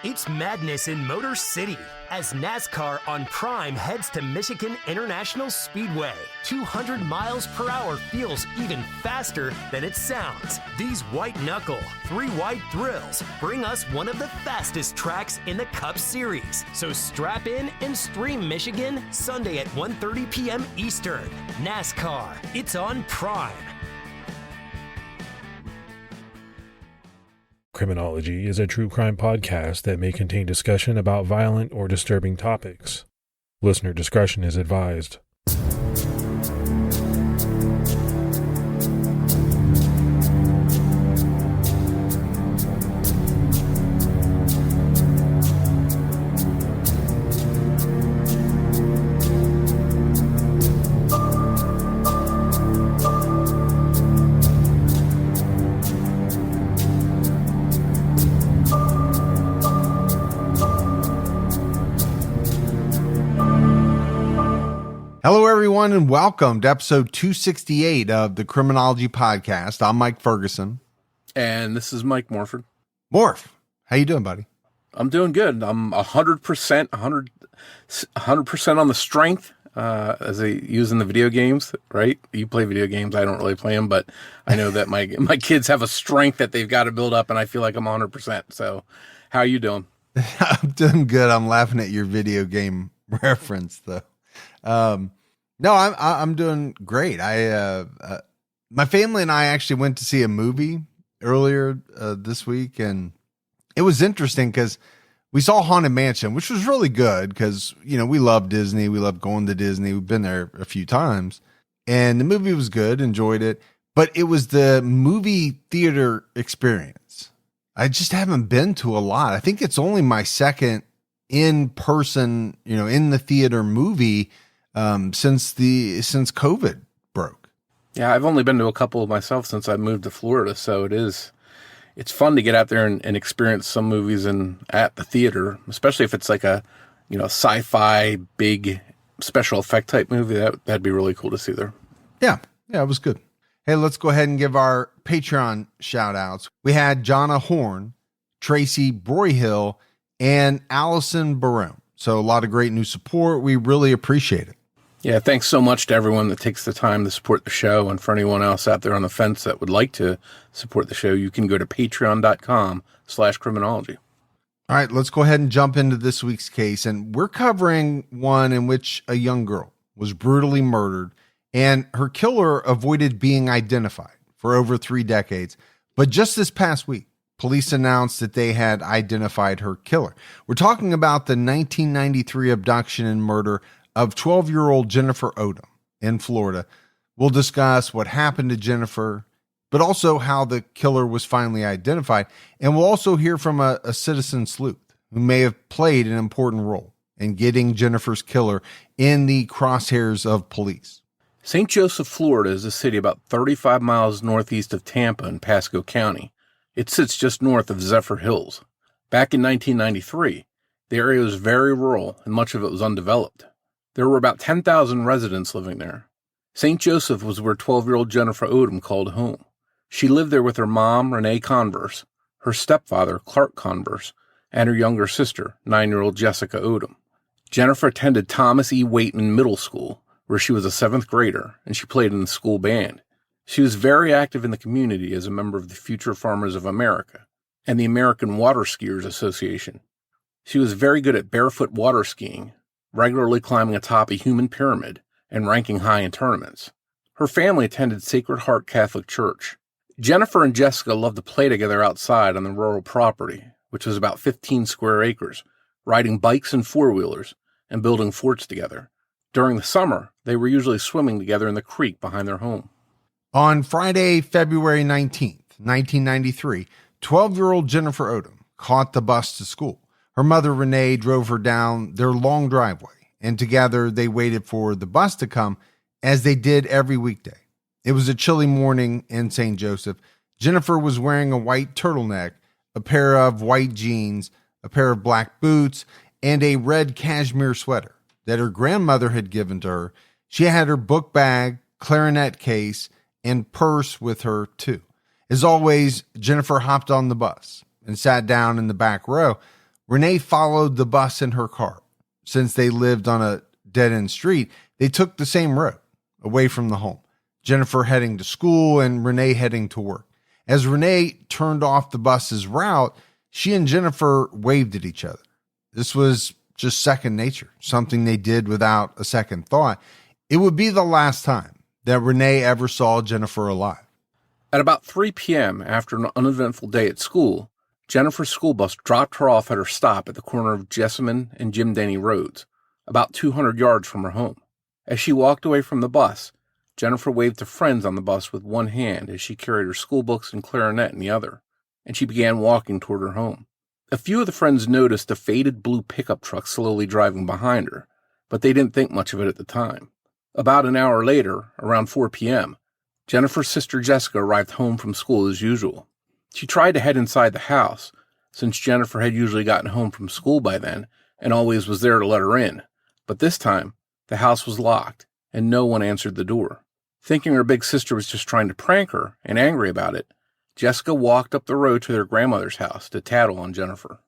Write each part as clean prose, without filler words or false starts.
It's madness in Motor City as NASCAR on Prime heads to Michigan International Speedway. 200 miles per hour feels even faster than it sounds. These white-knuckle, three-wide thrills bring us one of the fastest tracks in the Cup Series. So strap in and stream Michigan Sunday at 1:30 p.m. Eastern. NASCAR, it's on Prime. Criminology is a true crime podcast that may contain discussion about violent or disturbing topics. Listener discretion is advised. Hello, everyone, and welcome to episode 268 of the Criminology podcast. I'm Mike Ferguson. And this is Mike Morford. Morf, how you doing, buddy? I'm doing good. I'm 100% on the strength, as they use in the video games, right? You play video games. I don't really play them, but I know that my kids have a strength that they've got to build up, and I feel like I'm 100%. So how are you doing? I'm doing good. I'm laughing at your video game reference, though. No, I'm doing great. My family and I actually went to see a movie earlier this week, and it was interesting because we saw Haunted Mansion, which was really good because, you know, we love Disney. We love going to Disney. We've been there a few times, and the movie was good, enjoyed it, but it was the movie theater experience. I just haven't been to a lot. I think it's only my second in person, you know, in the theater movie since since COVID broke. Yeah, I've only been to a couple of myself since I moved to Florida, so it's fun to get out there and experience some movies at the theater, especially if it's like a, you know, sci-fi big special effect type movie. That'd be really cool to see there. Yeah, it was good. Hey, let's go ahead and give our Patreon shout outs. We had Jonna Horn, Tracy Broyhill, and Allison Barone. So a lot of great new support. We really appreciate it. Yeah, thanks so much to everyone that takes the time to support the show. And for anyone else out there on the fence that would like to support the show, you can go to patreon.com/criminology. All right, let's go ahead and jump into this week's case. And we're covering one in which a young girl was brutally murdered and her killer avoided being identified for over 3 decades. But just this past week, police announced that they had identified her killer. We're talking about the 1993 abduction and murder of 12-year-old Jennifer Odom in Florida. We'll discuss what happened to Jennifer, but also how the killer was finally identified. And we'll also hear from a citizen sleuth who may have played an important role in getting Jennifer's killer in the crosshairs of police. St. Joseph, Florida is a city about 35 miles northeast of Tampa in Pasco County. It sits just north of Zephyr Hills. Back in 1993, the area was very rural and much of it was undeveloped. There were about 10,000 residents living there. St. Joseph was where 12-year-old Jennifer Odom called home. She lived there with her mom, Renee Converse, her stepfather, Clark Converse, and her younger sister, 9-year-old Jessica Odom. Jennifer attended Thomas E. Waitman Middle School, where she was a 7th grader, and she played in the school band. She was very active in the community as a member of the Future Farmers of America and the American Water Skiers Association. She was very good at barefoot water skiing, regularly climbing atop a human pyramid and ranking high in tournaments. Her family attended Sacred Heart Catholic Church. Jennifer and Jessica loved to play together outside on the rural property, which was about 15 square acres, riding bikes and four-wheelers and building forts together. During the summer, they were usually swimming together in the creek behind their home. On Friday, February 19th, 1993, 12-year-old Jennifer Odom caught the bus to school. Her mother, Renee, drove her down their long driveway, and together they waited for the bus to come, as they did every weekday. It was a chilly morning in St. Joseph. Jennifer was wearing a white turtleneck, a pair of white jeans, a pair of black boots, and a red cashmere sweater that her grandmother had given to her. She had her book bag, clarinet case, and purse with her, too. As always, Jennifer hopped on the bus and sat down in the back row, Renee followed the bus in her car. Since they lived on a dead-end street, they took the same road away from the home. Jennifer heading to school and Renee heading to work. As Renee turned off the bus's route, she and Jennifer waved at each other. This was just second nature, something they did without a second thought. It would be the last time that Renee ever saw Jennifer alive. At about 3 p.m., after an uneventful day at school, Jennifer's school bus dropped her off at her stop at the corner of Jessamine and Jim Denny roads, about 200 yards from her home. As she walked away from the bus, Jennifer waved to friends on the bus with one hand as she carried her school books and clarinet in the other, and she began walking toward her home. A few of the friends noticed a faded blue pickup truck slowly driving behind her, but they didn't think much of it at the time. About an hour later, around 4 p.m., Jennifer's sister Jessica arrived home from school as usual. She tried to head inside the house, since Jennifer had usually gotten home from school by then and always was there to let her in, but this time, the house was locked and no one answered the door. Thinking her big sister was just trying to prank her and angry about it, Jessica walked up the road to their grandmother's house to tattle on Jennifer.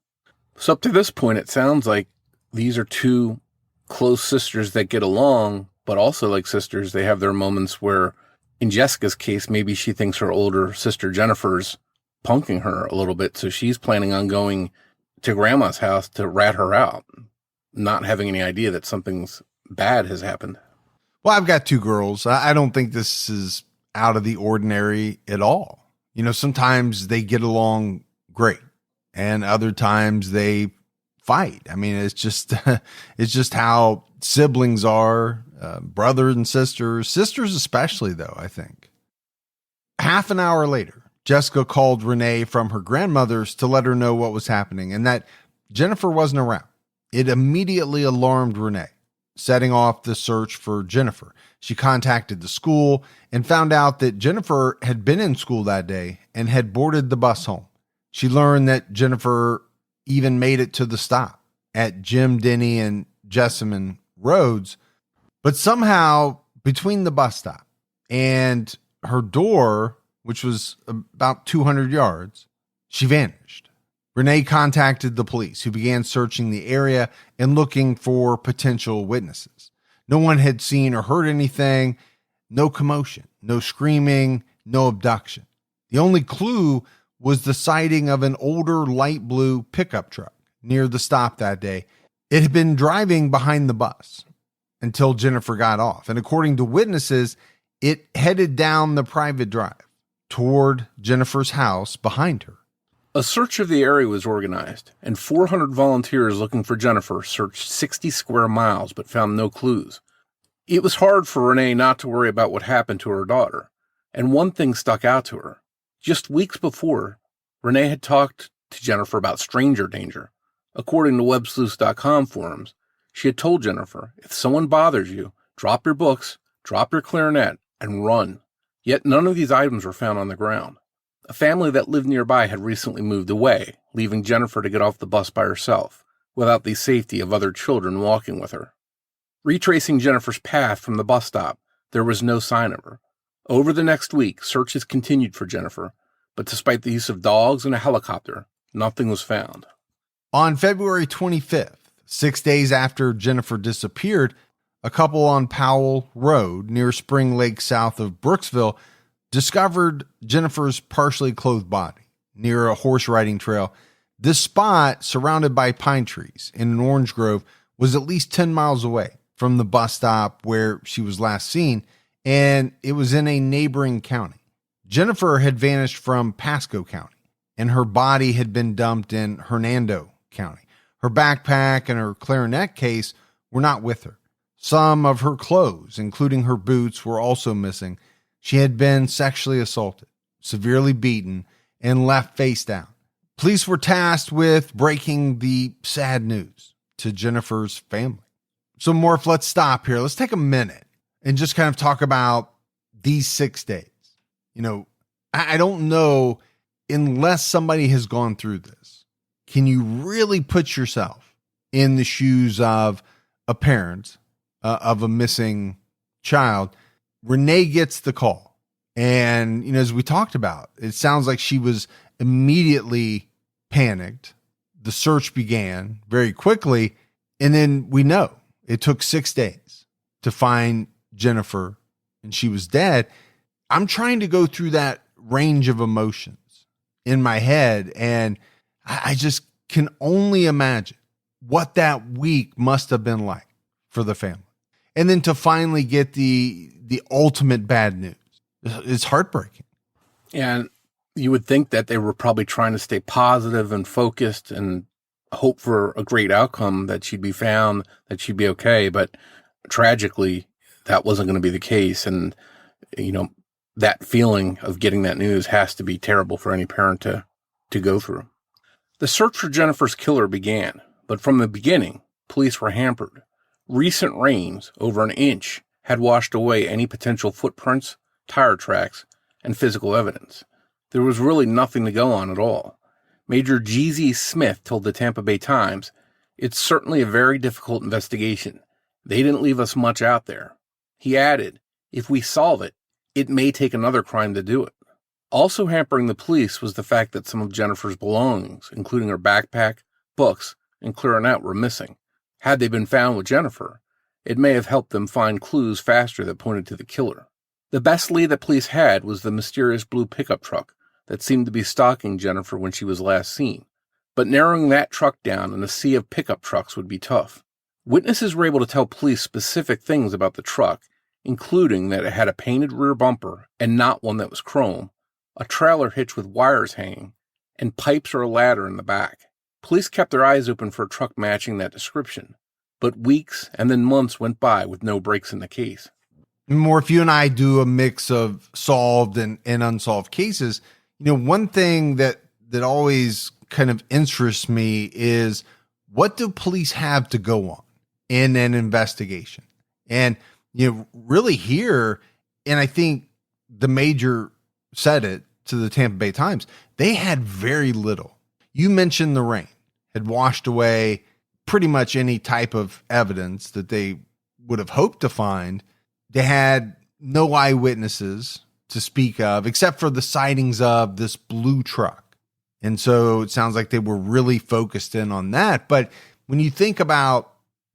So up to this point, it sounds like these are two close sisters that get along, but also like sisters, they have their moments where, in Jessica's case, maybe she thinks her older sister Jennifer's punking her a little bit, so she's planning on going to grandma's house to rat her out, not having any idea that something's bad has happened. Well, I've got two girls. I don't think this is out of the ordinary at all. You know, sometimes they get along great and other times they fight. I mean, it's just how siblings are, brothers and sisters especially though, I think. Half an hour later, Jessica called Renee from her grandmother's to let her know what was happening and that Jennifer wasn't around. It immediately alarmed Renee, setting off the search for Jennifer. She contacted the school and found out that Jennifer had been in school that day and had boarded the bus home. She learned that Jennifer even made it to the stop at Jim Denny and Jessamine roads, but somehow between the bus stop and her door, which was about 200 yards, she vanished. Renee contacted the police, who began searching the area and looking for potential witnesses. No one had seen or heard anything, no commotion, no screaming, no abduction. The only clue was the sighting of an older light blue pickup truck near the stop that day. It had been driving behind the bus until Jennifer got off, and according to witnesses, it headed down the private drive toward Jennifer's house behind her. A search of the area was organized, and 400 volunteers looking for Jennifer searched 60 square miles but found no clues. It was hard for Renee not to worry about what happened to her daughter, and one thing stuck out to her. Just weeks before, Renee had talked to Jennifer about stranger danger. According to websleuths.com forums, she had told Jennifer, if someone bothers you, drop your books, drop your clarinet, and run. Yet none of these items were found on the ground. A family that lived nearby had recently moved away, leaving Jennifer to get off the bus by herself, without the safety of other children walking with her. Retracing Jennifer's path from the bus stop, there was no sign of her. Over the next week, searches continued for Jennifer, but despite the use of dogs and a helicopter, nothing was found. On February 25th, 6 days after Jennifer disappeared, a couple on Powell Road near Spring Lake south of Brooksville discovered Jennifer's partially clothed body near a horse riding trail. This spot, surrounded by pine trees in an orange grove, was at least 10 miles away from the bus stop where she was last seen, and it was in a neighboring county. Jennifer had vanished from Pasco County, and her body had been dumped in Hernando County. Her backpack and her clarinet case were not with her. Some of her clothes, including her boots, were also missing. She had been sexually assaulted, severely beaten, and left face down. Police were tasked with breaking the sad news to Jennifer's family. So, Morf, let's stop here. Let's take a minute and just kind of talk about these 6 days. You know, I don't know, unless somebody has gone through this, can you really put yourself in the shoes of a parent of a missing child? Renee gets the call. And, you know, as we talked about, it sounds like she was immediately panicked, the search began very quickly. And then we know it took 6 days to find Jennifer and she was dead. I'm trying to go through that range of emotions in my head. And I just can only imagine what that week must have been like for the family. And then to finally get the ultimate bad news, it's heartbreaking. And you would think that they were probably trying to stay positive and focused and hope for a great outcome, that she'd be found, that she'd be okay. But tragically, that wasn't going to be the case. And, that feeling of getting that news has to be terrible for any parent to go through. The search for Jennifer's killer began, but from the beginning, police were hampered. Recent rains, over an inch, had washed away any potential footprints, tire tracks, and physical evidence. There was really nothing to go on at all. Major G.Z. Smith told the Tampa Bay Times, "It's certainly a very difficult investigation. They didn't leave us much out there." He added, "If we solve it, it may take another crime to do it." Also hampering the police was the fact that some of Jennifer's belongings, including her backpack, books, and clarinet, were missing. Had they been found with Jennifer, it may have helped them find clues faster that pointed to the killer. The best lead that police had was the mysterious blue pickup truck that seemed to be stalking Jennifer when she was last seen. But narrowing that truck down in a sea of pickup trucks would be tough. Witnesses were able to tell police specific things about the truck, including that it had a painted rear bumper and not one that was chrome, a trailer hitch with wires hanging, and pipes or a ladder in the back. Police kept their eyes open for a truck matching that description, but weeks and then months went by with no breaks in the case. Morf, you and I do a mix of solved and unsolved cases. One thing that always kind of interests me is, what do police have to go on in an investigation? And, really here, and I think the Major said it to the Tampa Bay Times, they had very little. You mentioned the rain had washed away pretty much any type of evidence that they would have hoped to find. They had no eyewitnesses to speak of, except for the sightings of this blue truck. And so it sounds like they were really focused in on that. But when you think about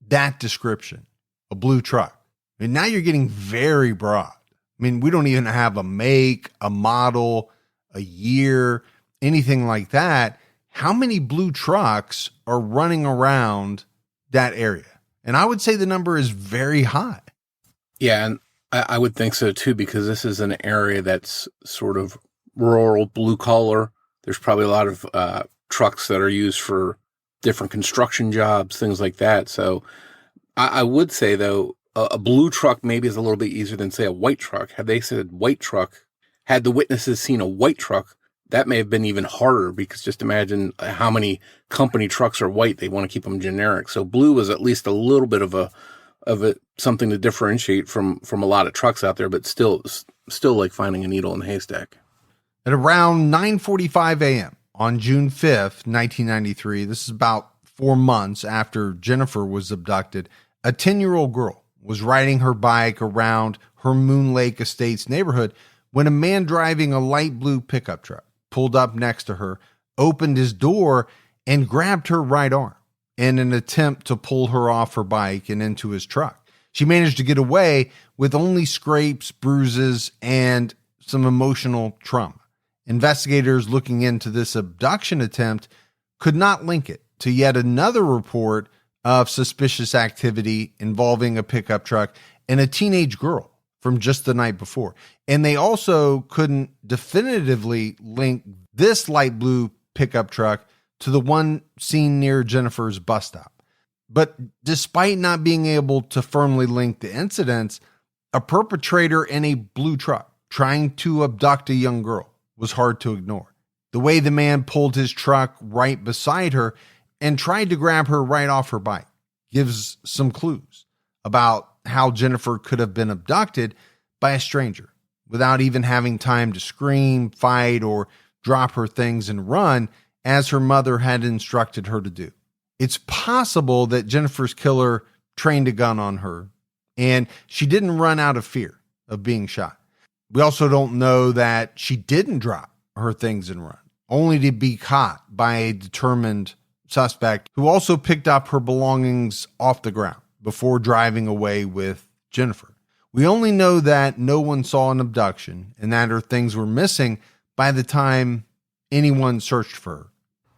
that description, a blue truck, now you're getting very broad. We don't even have a make, a model, a year, anything like that. How many blue trucks are running around that area? And I would say the number is very high. Yeah, and I would think so too, because this is an area that's sort of rural, blue collar. There's probably a lot of trucks that are used for different construction jobs, things like that. So I would say, though, a blue truck maybe is a little bit easier than, say, a white truck. Had they said white truck, had the witnesses seen a white truck, that may have been even harder, because just imagine how many company trucks are white. They want to keep them generic. So blue was at least a little bit of a something to differentiate from a lot of trucks out there, but still like finding a needle in a haystack. At around 9:45 a.m. on June 5th, 1993, this is about 4 months after Jennifer was abducted, a 10-year-old girl was riding her bike around her Moon Lake Estates neighborhood when a man driving a light blue pickup truck pulled up next to her, opened his door, and grabbed her right arm in an attempt to pull her off her bike and into his truck. She managed to get away with only scrapes, bruises, and some emotional trauma. Investigators looking into this abduction attempt could not link it to yet another report of suspicious activity involving a pickup truck and a teenage girl from just the night before. And they also couldn't definitively link this light blue pickup truck to the one seen near Jennifer's bus stop. But despite not being able to firmly link the incidents, a perpetrator in a blue truck trying to abduct a young girl was hard to ignore. The way the man pulled his truck right beside her and tried to grab her right off her bike gives some clues about how Jennifer could have been abducted by a stranger without even having time to scream, fight, or drop her things and run, as her mother had instructed her to do. It's possible that Jennifer's killer trained a gun on her, and she didn't run out of fear of being shot. We also don't know that she didn't drop her things and run, only to be caught by a determined suspect who also picked up her belongings off the ground before driving away with Jennifer. We only know that no one saw an abduction and that her things were missing by the time anyone searched for her.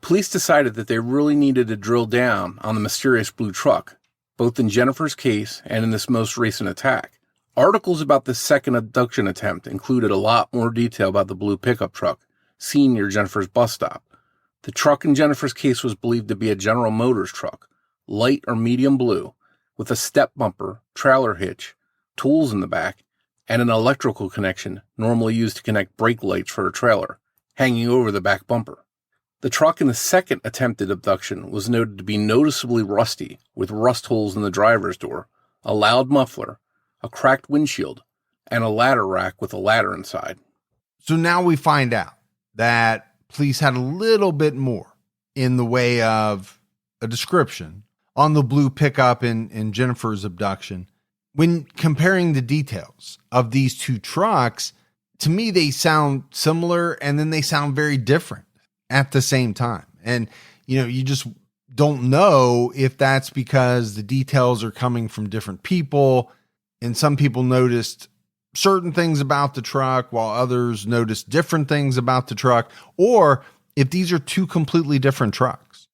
Police decided that they really needed to drill down on the mysterious blue truck, both in Jennifer's case and in this most recent attack. Articles about this second abduction attempt included a lot more detail about the blue pickup truck seen near Jennifer's bus stop. The truck in Jennifer's case was believed to be a General Motors truck, light or medium blue, with a step bumper, trailer hitch, tools in the back, and an electrical connection normally used to connect brake lights for a trailer, hanging over the back bumper. The truck in the second attempted abduction was noted to be noticeably rusty, with rust holes in the driver's door, a loud muffler, a cracked windshield, and a ladder rack with a ladder inside. So now we find out that police had a little bit more in the way of a description on the blue pickup in Jennifer's abduction. When comparing the details of these two trucks, to me, they sound similar and then they sound very different at the same time. And, you just don't know if that's because the details are coming from different people and some people noticed certain things about the truck while others noticed different things about the truck, or if these are two completely different trucks.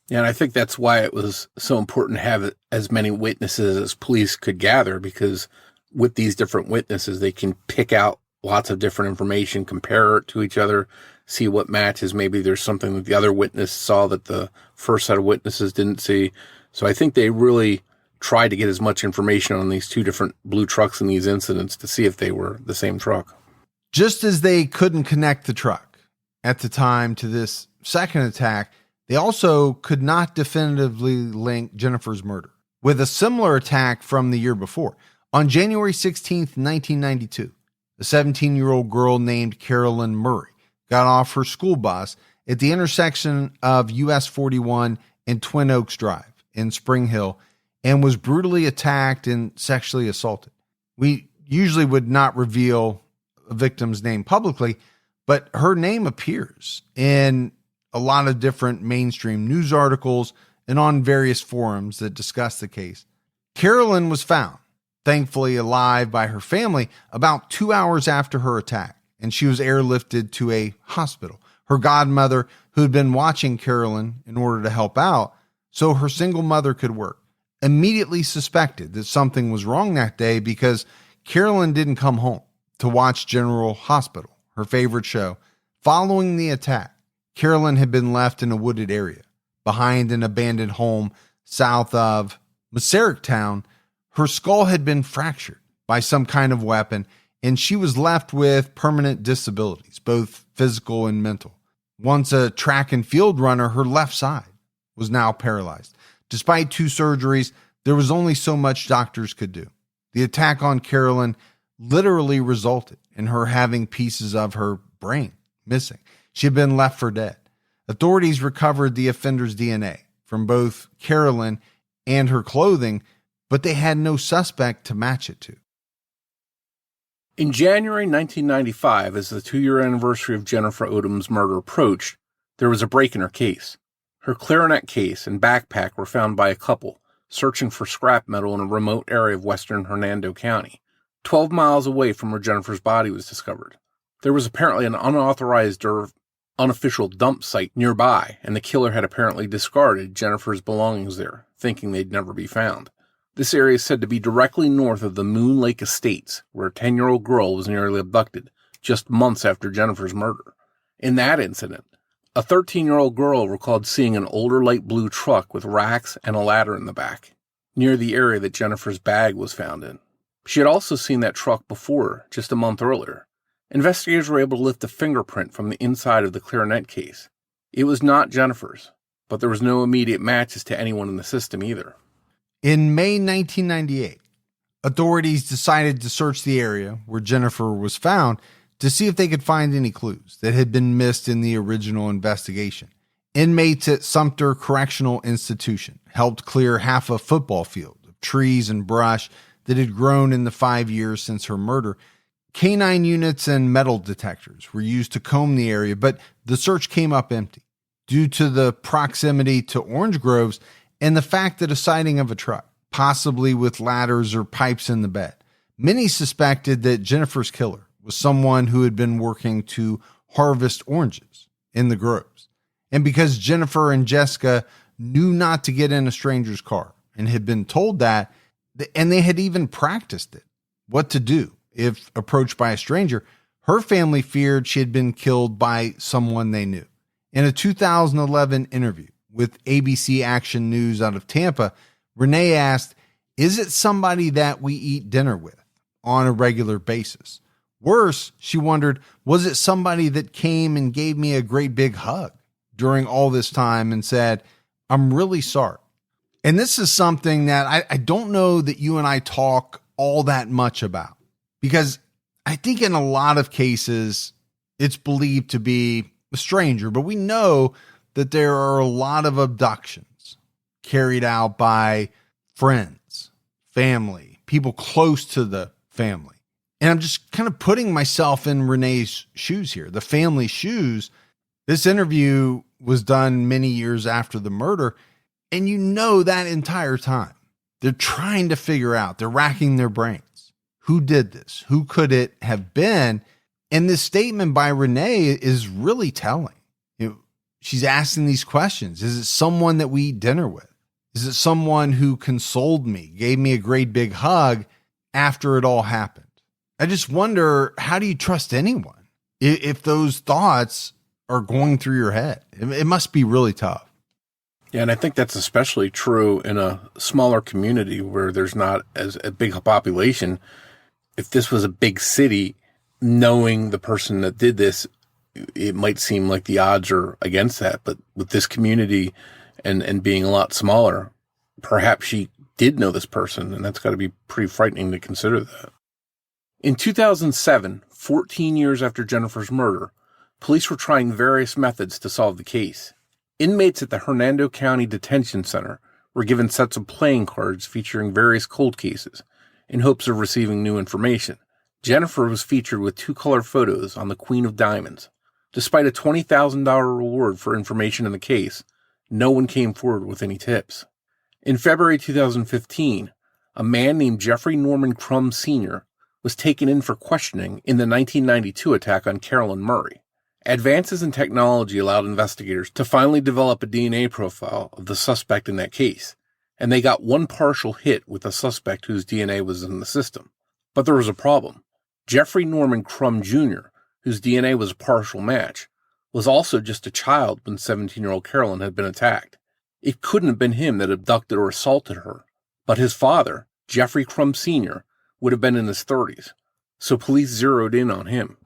Yeah, and I think that's why it was so important to have as many witnesses as police could gather, because with these different witnesses, they can pick out lots of different information, compare it to each other, see what matches. Maybe there's something that the other witness saw that the first set of witnesses didn't see. So I think they really tried to get as much information on these two different blue trucks in these incidents to see if they were the same truck. Just as they couldn't connect the truck at the time to this second attack, they also could not definitively link Jennifer's murder with a similar attack from the year before. On January 16th, 1992, a 17-year-old girl named Carolyn Murray got off her school bus at the intersection of US 41 and Twin Oaks Drive in Spring Hill and was brutally attacked and sexually assaulted. We usually would not reveal a victim's name publicly, but her name appears in a lot of different mainstream news articles and on various forums that discuss the case. Carolyn was found, thankfully alive, by her family about 2 hours after her attack, and she was airlifted to a hospital. Her godmother, who had been watching Carolyn in order to help out so her single mother could work, immediately suspected that something was wrong that day because Carolyn didn't come home to watch General Hospital, her favorite show. Following the attack, Carolyn had been left in a wooded area behind an abandoned home south of Town. Her skull had been fractured by some kind of weapon, and she was left with permanent disabilities, both physical and mental. Once a track and field runner, her left side was now paralyzed. Despite 2 surgeries, there was only so much doctors could do. The attack on Carolyn literally resulted in her having pieces of her brain missing. She had been left for dead. Authorities recovered the offender's DNA from both Carolyn and her clothing, but they had no suspect to match it to. In January 1995, as the 2-year anniversary of Jennifer Odom's murder approached, there was a break in her case. Her clarinet case and backpack were found by a couple searching for scrap metal in a remote area of western Hernando County, 12 miles away from where Jennifer's body was discovered. There was apparently an unauthorized or unofficial dump site nearby, and the killer had apparently discarded Jennifer's belongings there, thinking they'd never be found. This area is said to be directly north of the Moon Lake Estates, where a 10-year-old girl was nearly abducted just months after Jennifer's murder. In that incident, a 13-year-old girl recalled seeing an older light blue truck with racks and a ladder in the back, near the area that Jennifer's bag was found in. She had also seen that truck before, just a month earlier. Investigators were able to lift a fingerprint from the inside of the clarinet case. It was not Jennifer's, but there was no immediate matches to anyone in the system either. In May 1998, authorities decided to search the area where Jennifer was found to see if they could find any clues that had been missed in the original investigation. Inmates at Sumter Correctional Institution helped clear half a football field of trees and brush that had grown in the 5 years since her murder. Canine units and metal detectors were used to comb the area, but the search came up empty. due to the proximity to orange groves and the fact that a sighting of a truck, possibly with ladders or pipes in the bed. Many suspected that Jennifer's killer was someone who had been working to harvest oranges in the groves. And because Jennifer and Jessica knew not to get in a stranger's car and had been told that, and they had even practiced it, what to do if approached by a stranger, her family feared she had been killed by someone they knew. In a 2011 interview with ABC Action News out of Tampa, Renee asked, "Is it somebody that we eat dinner with on a regular basis? Worse," she wondered, "was it somebody that came and gave me a great big hug during all this time and said, 'I'm really sorry'?" And this is something that I don't know that you and I talk all that much about, because I think in a lot of cases it's believed to be a stranger, but we know that there are a lot of abductions carried out by friends, family, people close to the family. And I'm just kind of putting myself in Renee's shoes here, the family's shoes. This interview was done many years after the murder. And you know, that entire time, they're trying to figure out, they're racking their brains. Who did this? Who could it have been? And this statement by Renee is really telling. She's asking these questions. Is it someone that we eat dinner with? Is it someone who consoled me, gave me a great big hug after it all happened? I just wonder, how do you trust anyone if those thoughts are going through your head? It must be really tough. Yeah, and I think that's especially true in a smaller community where there's not as a big population. If this was a big city, knowing the person that did this, it might seem like the odds are against that. But with this community and being a lot smaller, perhaps she did know this person, and that's got to be pretty frightening to consider that. In 2007, 14 years after Jennifer's murder, police were trying various methods to solve the case. Inmates at the Hernando County Detention Center were given sets of playing cards featuring various cold cases in hopes of receiving new information. Jennifer was featured with 2 color photos on the Queen of Diamonds. Despite a $20,000 reward for information in the case, no one came forward with any tips. In February 2015, a man named Jeffrey Crum Sr. was taken in for questioning in the 1992 attack on Carolyn Murray. Advances in technology allowed investigators to finally develop a DNA profile of the suspect in that case, and they got one partial hit with a suspect whose DNA was in the system. But there was a problem. Jeffrey Crum Jr., whose DNA was a partial match, was also just a child when 17-year-old Carolyn had been attacked. It couldn't have been him that abducted or assaulted her, but his father, Jeffrey Crum Sr., would have been in his 30s, so police zeroed in on him.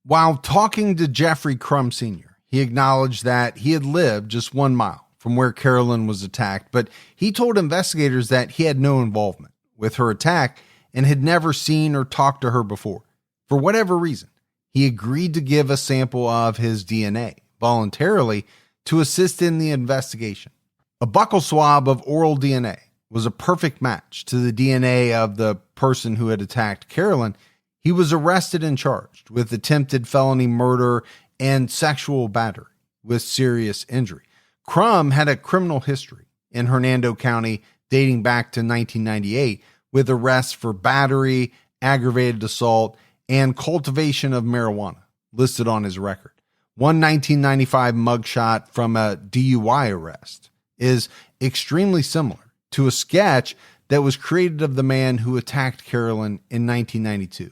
While talking to Jeffrey Crum Sr., he acknowledged that he had lived just 1 mile from where Carolyn was attacked, but he told investigators that he had no involvement with her attack and had never seen or talked to her before. For whatever reason, he agreed to give a sample of his DNA voluntarily to assist in the investigation. A buccal swab of oral DNA was a perfect match to the DNA of the person who had attacked Carolyn. He was arrested and charged with attempted felony murder and sexual battery with serious injury. Crum had a criminal history in Hernando County dating back to 1998 with arrests for battery, aggravated assault, and cultivation of marijuana listed on his record. One 1995 mugshot from a DUI arrest is extremely similar to a sketch that was created of the man who attacked Carolyn in 1992.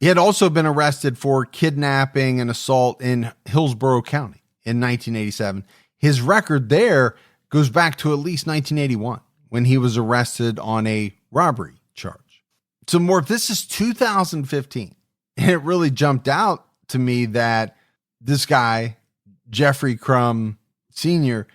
He had also been arrested for kidnapping and assault in Hillsborough County in 1987. His record there goes back to at least 1981 when he was arrested on a robbery charge. So Morf, this is 2015. And it really jumped out to me that this guy, Jeffrey Crum Sr.,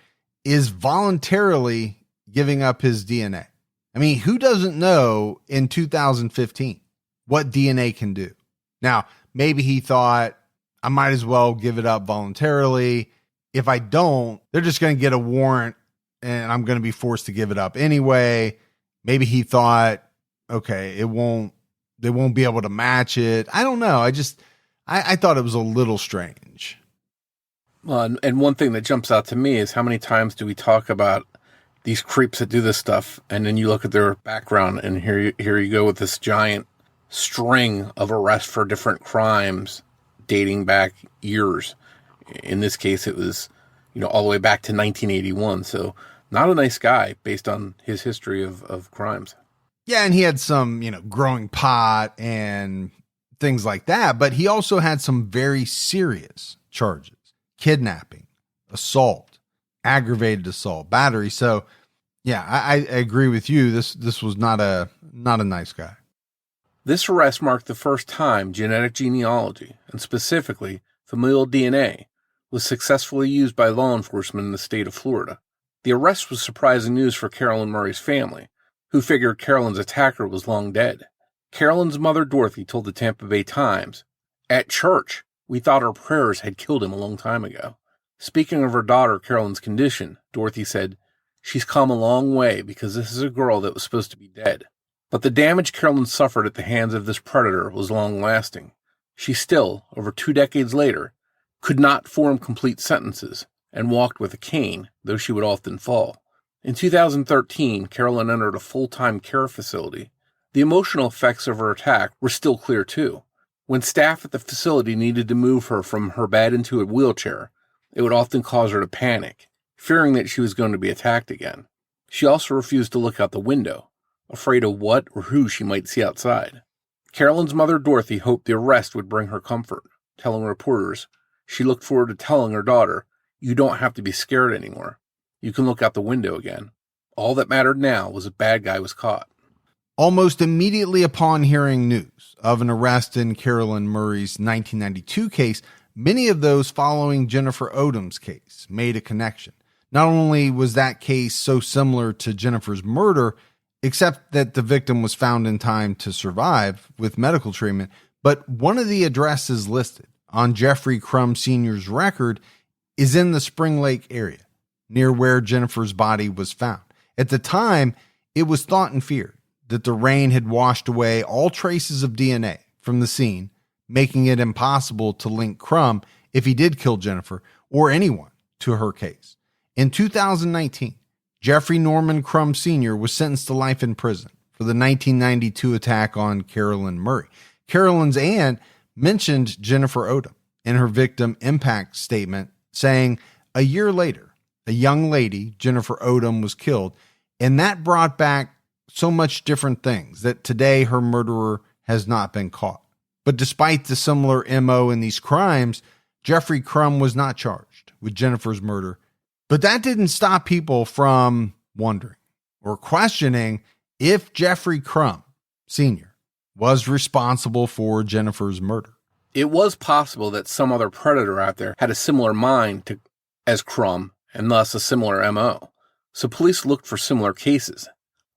is voluntarily giving up his DNA. I mean, who doesn't know in 2015 what DNA can do? Now, maybe he thought, I might as well give it up voluntarily. If I don't, they're just going to get a warrant and I'm going to be forced to give it up anyway. Maybe he thought, okay, they won't be able to match it. I don't know. I thought it was a little strange. Well, and one thing that jumps out to me is how many times do we talk about these creeps that do this stuff, and then you look at their background, and here you go with this giant string of arrests for different crimes dating back years. In this case, it was, all the way back to 1981. So not a nice guy based on his history of crimes. Yeah, and he had some, growing pot and things like that, but he also had some very serious charges: kidnapping, assault, aggravated assault, battery. So yeah, I agree with you. This was not a nice guy. This arrest marked the first time genetic genealogy, and specifically familial DNA, was successfully used by law enforcement in the state of Florida. The arrest was surprising news for Carolyn Murray's family, who figured Carolyn's attacker was long dead. Carolyn's mother, Dorothy, told the Tampa Bay Times, "At church, we thought our prayers had killed him a long time ago." Speaking of her daughter, Carolyn's condition, Dorothy said, "She's come a long way because this is a girl that was supposed to be dead." But the damage Carolyn suffered at the hands of this predator was long-lasting. She still, over 2 decades later, could not form complete sentences and walked with a cane, though she would often fall. In 2013, Carolyn entered a full-time care facility. The emotional effects of her attack were still clear too. When staff at the facility needed to move her from her bed into a wheelchair, it would often cause her to panic, fearing that she was going to be attacked again. She also refused to look out the window, afraid of what or who she might see outside. Carolyn's mother, Dorothy, hoped the arrest would bring her comfort, telling reporters she looked forward to telling her daughter, "You don't have to be scared anymore. You can look out the window again." All that mattered now was a bad guy was caught. Almost immediately upon hearing news of an arrest in Carolyn Murray's 1992 case, many of those following Jennifer Odom's case made a connection. Not only was that case so similar to Jennifer's murder, except that the victim was found in time to survive with medical treatment, but one of the addresses listed on Jeffrey Crum Sr.'s record is in the Spring Lake area, near where Jennifer's body was found. At the time, it was thought and feared that the rain had washed away all traces of DNA from the scene, making it impossible to link Crum, if he did kill Jennifer, or anyone to her case. In 2019, Jeffrey Norman Crum Sr. was sentenced to life in prison for the 1992 attack on Carolyn Murray. Carolyn's aunt mentioned Jennifer Odom in her victim impact statement, saying, "A year later, a young lady, Jennifer Odom, was killed, and that brought back so much different things that today her murderer has not been caught." But despite the similar MO in these crimes, Jeffrey Crum was not charged with Jennifer's murder. But that didn't stop people from wondering or questioning if Jeffrey Crum Sr. was responsible for Jennifer's murder. It was possible that some other predator out there had a similar mind as Crum, and thus a similar MO. So police looked for similar cases.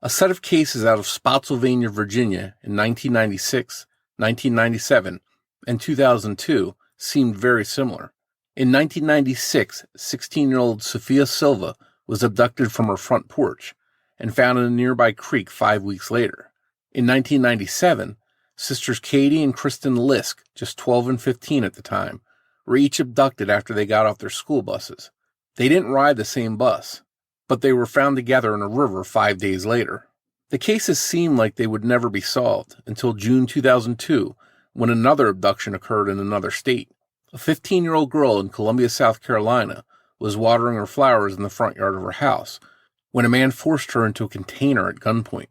A set of cases out of Spotsylvania, Virginia in 1996, 1997, and 2002 seemed very similar. In 1996, 16-year-old Sophia Silva was abducted from her front porch and found in a nearby creek 5 weeks later. In 1997, sisters Katie and Kristen Lisk, just 12 and 15 at the time, were each abducted after they got off their school buses. They didn't ride the same bus, but they were found together in a river 5 days later. The cases seemed like they would never be solved until June 2002, when another abduction occurred in another state. A 15-year-old girl in Columbia, South Carolina, was watering her flowers in the front yard of her house when a man forced her into a container at gunpoint.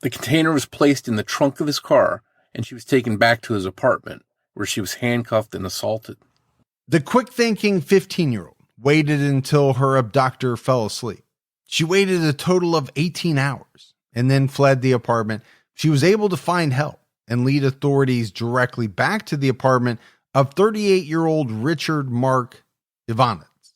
The container was placed in the trunk of his car, and she was taken back to his apartment, where she was handcuffed and assaulted. The quick-thinking 15-year-old waited until her abductor fell asleep. She waited a total of 18 hours and then fled the apartment. She was able to find help and lead authorities directly back to the apartment of 38-year-old Richard Mark Ivanitz,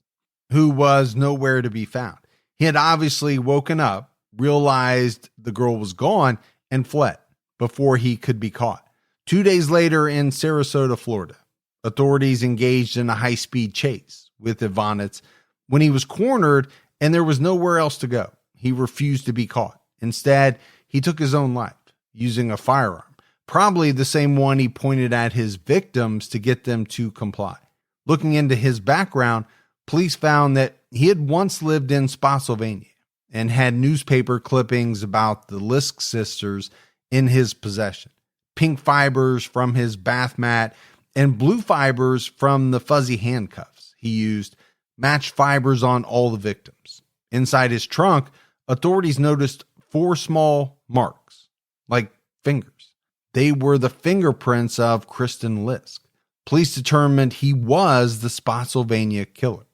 who was nowhere to be found. He had obviously woken up, realized the girl was gone, and fled before he could be caught. 2 days later in Sarasota, Florida, authorities engaged in a high-speed chase with Ivanitz when he was cornered and there was nowhere else to go. He refused to be caught. Instead, he took his own life using a firearm, probably the same one he pointed at his victims to get them to comply. Looking into his background, police found that he had once lived in Spotsylvania and had newspaper clippings about the Lisk sisters in his possession. Pink fibers from his bath mat and blue fibers from the fuzzy handcuffs he used matched fibers on all the victims. Inside his trunk, authorities noticed 4 small marks, like fingers. They were the fingerprints of Kristen Lisk. Police determined he was the Spotsylvania killer.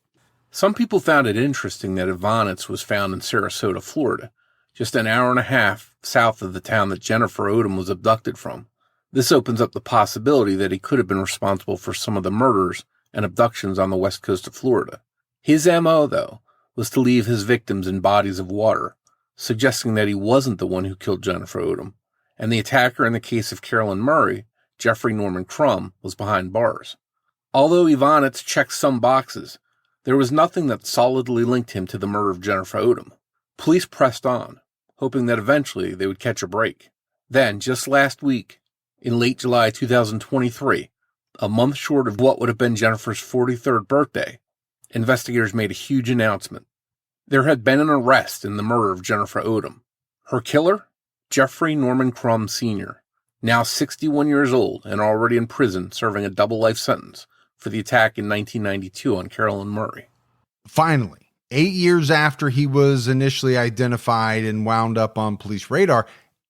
Some people found it interesting that Ivanitz was found in Sarasota, Florida, just an hour and a half south of the town that Jennifer Odom was abducted from. This opens up the possibility that he could have been responsible for some of the murders and abductions on the west coast of Florida. His MO, though, was to leave his victims in bodies of water, suggesting that he wasn't the one who killed Jennifer Odom, and the attacker in the case of Carolyn Murray, Jeffrey Norman Crum, was behind bars. Although Ivanitz checked some boxes, there was nothing that solidly linked him to the murder of Jennifer Odom. Police pressed on, hoping that eventually they would catch a break. Then, just last week, in late July 2023, a month short of what would have been Jennifer's 43rd birthday, investigators made a huge announcement. There had been an arrest in the murder of Jennifer Odom. Her killer? Jeffrey Norman Crum Sr., now 61 years old and already in prison serving a double life sentence for the attack in 1992 on Carolyn Murray. Finally, 8 years after he was initially identified and wound up on police radar,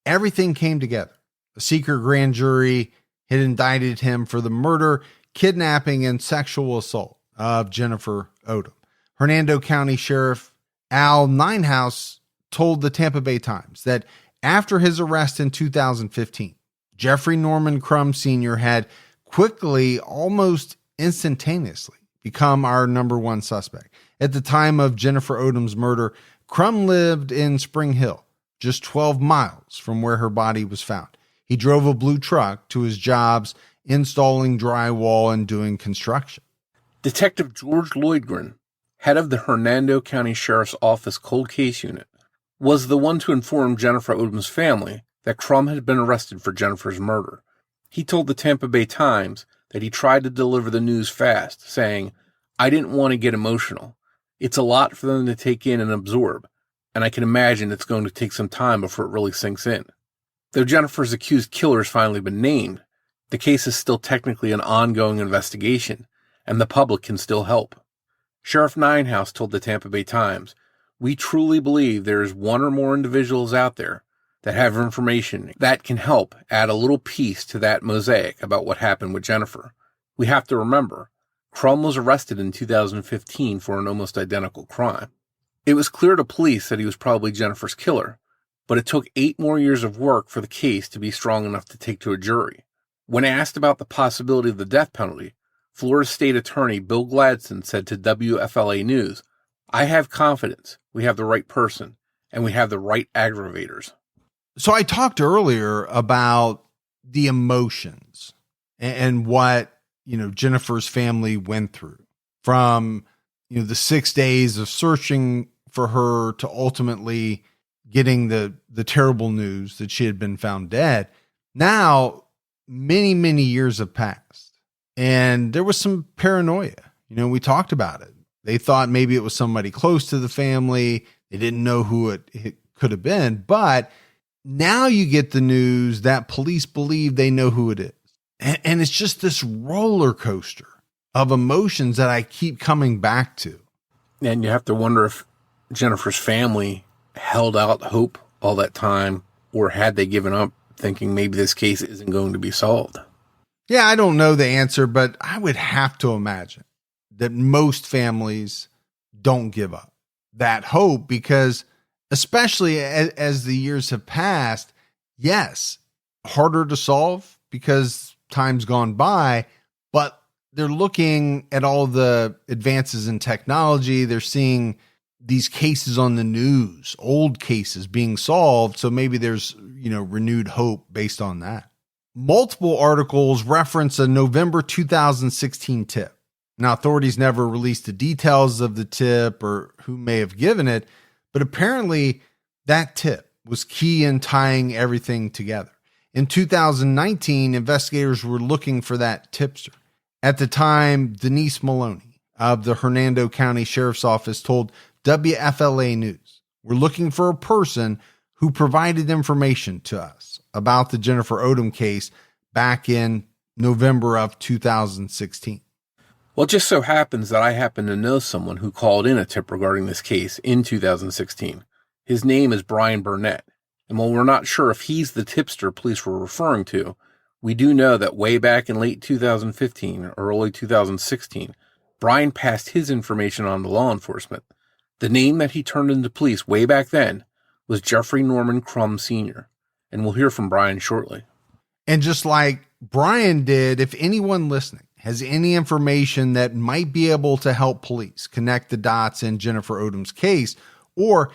everything came together. A secret grand jury had indicted him for the murder, kidnapping, and sexual assault of Jennifer Odom. Hernando County Sheriff Al Ninehouse told the Tampa Bay Times that after his arrest in 2015, Jeffrey Norman Crum Sr. had quickly, almost instantaneously, become our number one suspect. At the time of Jennifer Odom's murder, Crum lived in Spring Hill, just 12 miles from where her body was found. He drove a blue truck to his jobs installing drywall and doing construction. Detective George Lloydgren, head of the Hernando County Sheriff's Office Cold Case Unit, was the one to inform Jennifer Odom's family that Crum had been arrested for Jennifer's murder. He told the Tampa Bay Times that he tried to deliver the news fast, saying, "I didn't want to get emotional. It's a lot for them to take in and absorb, and I can imagine it's going to take some time before it really sinks in." Though Jennifer's accused killer has finally been named, the case is still technically an ongoing investigation, and the public can still help. Sheriff Ninehouse told the Tampa Bay Times, "We truly believe there is one or more individuals out there that have information that can help add a little piece to that mosaic about what happened with Jennifer. We have to remember, Crum was arrested in 2015 for an almost identical crime. It was clear to police that he was probably Jennifer's killer, but it took 8 more years of work for the case to be strong enough to take to a jury." When asked about the possibility of the death penalty, Florida State Attorney Bill Gladstone said to WFLA News, "I have confidence we have the right person and we have the right aggravators." So I talked earlier about the emotions and what, Jennifer's family went through from, the 6 days of searching for her to ultimately getting the terrible news that she had been found dead. Now, many, many years have passed and there was some paranoia. We talked about it. They thought maybe it was somebody close to the family. They didn't know who it could have been, but now you get the news that police believe they know who it is. And it's just this roller coaster of emotions that I keep coming back to. And you have to wonder if Jennifer's family held out hope all that time, or had they given up thinking maybe this case isn't going to be solved? Yeah, I don't know the answer, but I would have to imagine that most families don't give up that hope because, especially as the years have passed, yes, harder to solve because time's gone by, but they're looking at all the advances in technology. They're seeing these cases on the news, old cases being solved. So maybe there's, renewed hope based on that. Multiple articles reference a November 2016 tip. Now, authorities never released the details of the tip or who may have given it, but apparently that tip was key in tying everything together. In 2019, investigators were looking for that tipster. At the time, Denise Maloney, of the Hernando County Sheriff's Office told WFLA News, "We're looking for a person who provided information to us about the Jennifer Odom case back in November of 2016. Well, it just so happens that I happen to know someone who called in a tip regarding this case in 2016. His name is Bryan Burnette, and while we're not sure if he's the tipster police were referring to, we do know that way back in late 2015 or early 2016, Bryan passed his information on to law enforcement. The name that he turned into police way back then was Jeffrey Crum Sr., and we'll hear from Bryan shortly. And just like Bryan did, if anyone listening has any information that might be able to help police connect the dots in Jennifer Odom's case, or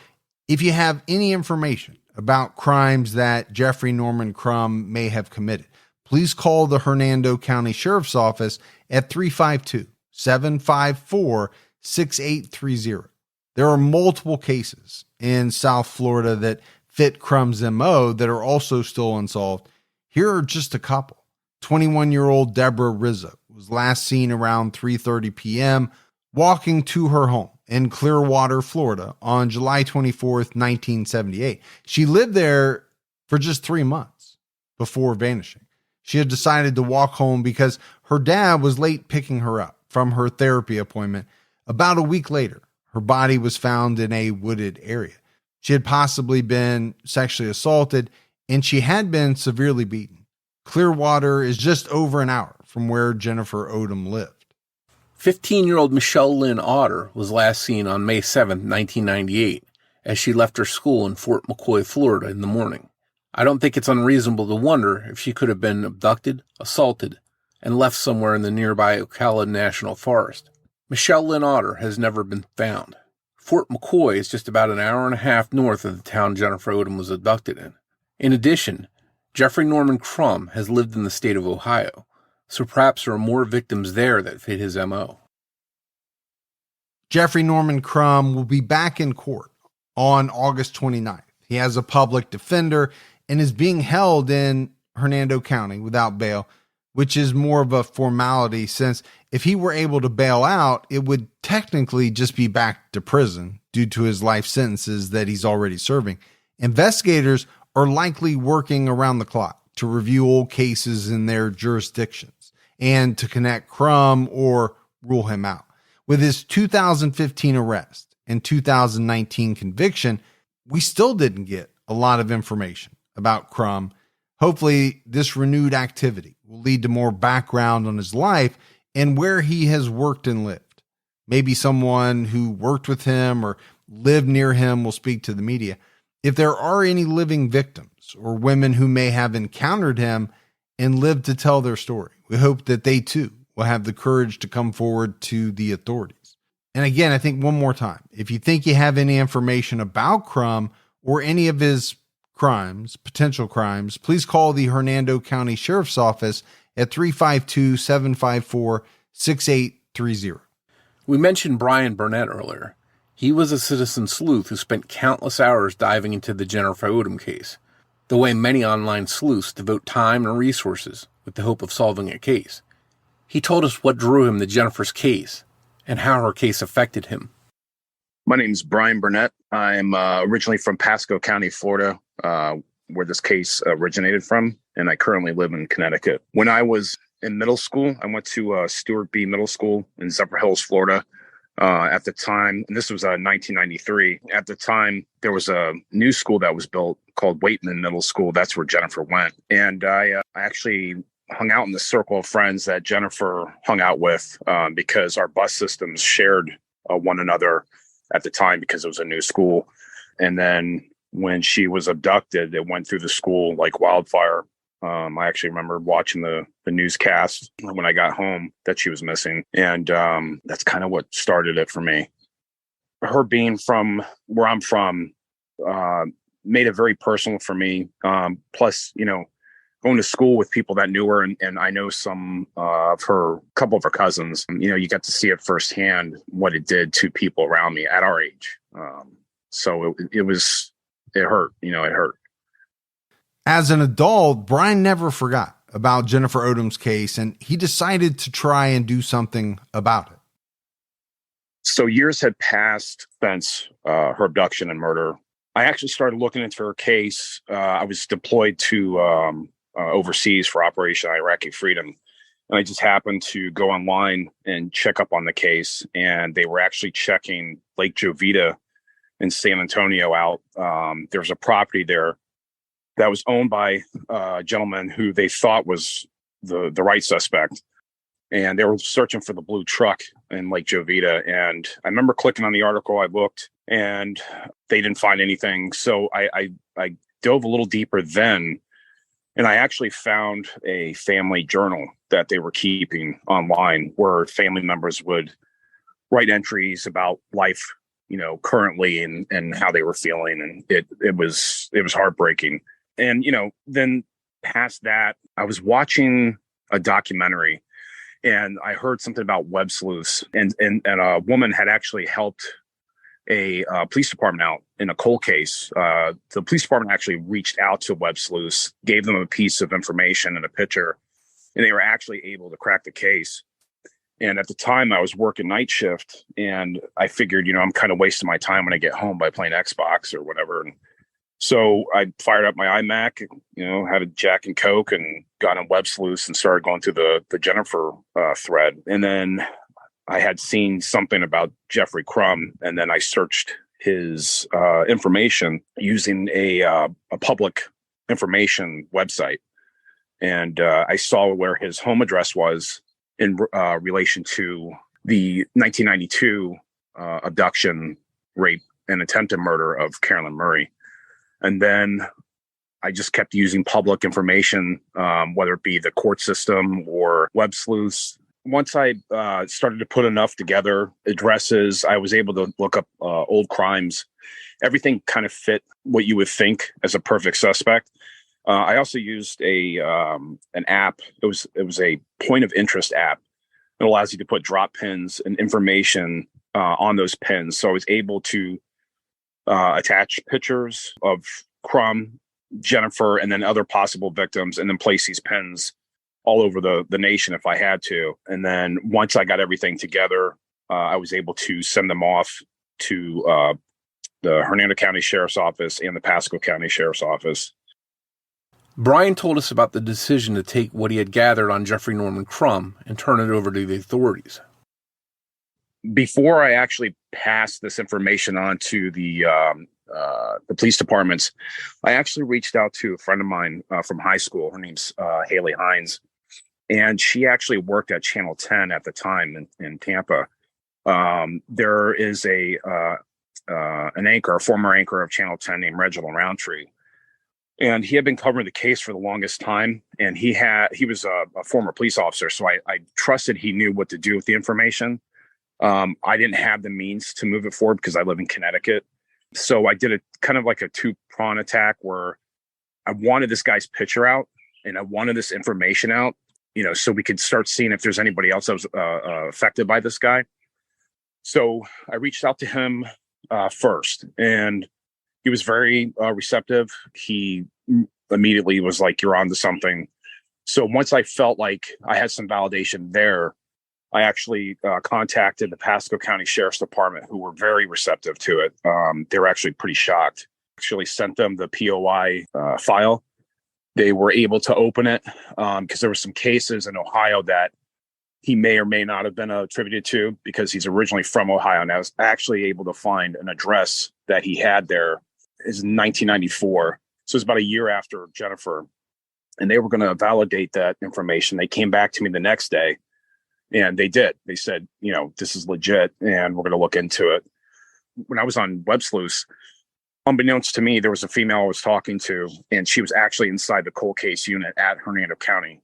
if you have any information about crimes that Jeffrey Norman Crum may have committed, please call the Hernando County Sheriff's Office at 352-754-6830. There are multiple cases in South Florida that fit Crum's MO that are also still unsolved. Here are just a couple. 21-year-old Deborah Rizzo was last seen around 3:30 p.m. walking to her home in Clearwater, Florida on July 24th, 1978. She lived there for just 3 months before vanishing. She had decided to walk home because her dad was late picking her up from her therapy appointment. About a week later, her body was found in a wooded area. She had possibly been sexually assaulted, and she had been severely beaten. Clearwater is just over an hour from where Jennifer Odom lived. 15-year-old Michelle Lynn Otter was last seen on May 7, 1998, as she left her school in Fort McCoy, Florida in the morning. I don't think it's unreasonable to wonder if she could have been abducted, assaulted, and left somewhere in the nearby Ocala National Forest. Michelle Lynn Otter has never been found. Fort McCoy is just about an hour and a half north of the town Jennifer Odom was abducted in. In addition, Jeffrey Norman Crum has lived in the state of Ohio, so perhaps there are more victims there that fit his MO. Jeffrey Norman Crum will be back in court on August 29th. He has a public defender and is being held in Hernando County without bail, which is more of a formality since if he were able to bail out, it would technically just be back to prison due to his life sentences that he's already serving. Investigators are likely working around the clock to review old cases in their jurisdictions and to connect Crum or rule him out. With his 2015 arrest and 2019 conviction, we still didn't get a lot of information about Crum. Hopefully, this renewed activity will lead to more background on his life and where he has worked and lived. Maybe someone who worked with him or lived near him will speak to the media. If there are any living victims or women who may have encountered him and lived to tell their story, we hope that they too will have the courage to come forward to the authorities. And again, I think one more time, if you think you have any information about Crum or any of his crimes, potential crimes, please call the Hernando County Sheriff's Office at 352-754-6830. We mentioned Bryan Burnette earlier. He was a citizen sleuth who spent countless hours diving into the Jennifer Odom case, the way many online sleuths devote time and resources with the hope of solving a case. He told us what drew him to Jennifer's case and how her case affected him. My name's Bryan Burnette. I'm originally from Pasco County, Florida, where this case originated from, and I currently live in Connecticut. When I was in middle school, I went to Stewart B. Middle School in Zephyr Hills, Florida. At the time, and this was 1993, at the time, there was a new school that was built called Waitman Middle School. That's where Jennifer went. And I actually hung out in the circle of friends that Jennifer hung out with because our bus systems shared one another at the time because it was a new school. And then when she was abducted, it went through the school like wildfire. I actually remember watching the newscast when I got home that she was missing. And that's kind of what started it for me. Her being from where I'm from made it very personal for me. Plus, going to school with people that knew her, and I know some of her, couple of her cousins, you get to see it firsthand what it did to people around me at our age. So it hurt, it hurt. As an adult, Bryan never forgot about Jennifer Odom's case, and he decided to try and do something about it. So years had passed since her abduction and murder. I actually started looking into her case. I was deployed to overseas for Operation Iraqi Freedom. And I just happened to go online and check up on the case. And they were actually checking Lake Jovita in San Antonio out. There was a property there that was owned by a gentleman who they thought was the right suspect. And they were searching for the blue truck in Lake Jovita. And I remember clicking on the article, I looked, and they didn't find anything. So I dove a little deeper then, and I actually found a family journal that they were keeping online where family members would write entries about life, currently and how they were feeling. And it was heartbreaking. And, then past that, I was watching a documentary, and I heard something about web sleuths, and a woman had actually helped a police department out in a cold case. The police department actually reached out to web sleuths, gave them a piece of information and a picture, and they were actually able to crack the case. And at the time I was working night shift, and I figured, I'm kind of wasting my time when I get home by playing Xbox or whatever. And so I fired up my iMac, had a Jack and Coke, and got on web sleuths and started going through the Jennifer thread. And then I had seen something about Jeffrey Crum, and then I searched his information using a public information website. And I saw where his home address was in relation to the 1992 abduction, rape, and attempted murder of Carolyn Murray. And then I just kept using public information, whether it be the court system or web sleuths. Once I started to put enough together, addresses, I was able to look up old crimes. Everything kind of fit what you would think as a perfect suspect. I also used an app. It was a point of interest app. It allows you to put drop pins and information on those pins. So I was able to attach pictures of Crum, Jennifer, and then other possible victims, and then place these pins all over the nation if I had to. And then once I got everything together, I was able to send them off to the Hernando County Sheriff's Office and the Pasco County Sheriff's Office. Bryan told us about the decision to take what he had gathered on Jeffrey Norman Crum and turn it over to the authorities. Before I actually passed this information on to the police departments, I actually reached out to a friend of mine from high school. Her name's Haley Hines, and she actually worked at Channel 10 at the time in Tampa. There is a former anchor of Channel 10 named Reginald Roundtree, and he had been covering the case for the longest time. And he was a former police officer, so I trusted he knew what to do with the information. I didn't have the means to move it forward because I live in Connecticut. So I did a kind of like a two-prong attack where I wanted this guy's picture out and I wanted this information out, so we could start seeing if there's anybody else that was affected by this guy. So I reached out to him first, and he was very receptive. He immediately was like, "You're on to something." So once I felt like I had some validation there, I actually contacted the Pasco County Sheriff's Department, who were very receptive to it. They were actually pretty shocked. Actually sent them the POI file. They were able to open it because there were some cases in Ohio that he may or may not have been attributed to because he's originally from Ohio. And I was actually able to find an address that he had there is 1994. So it's about a year after Jennifer. And they were going to validate that information. They came back to me the next day. And they did. They said, this is legit, and we're going to look into it. When I was on web sleuths, unbeknownst to me, there was a female I was talking to, and she was actually inside the cold case unit at Hernando County.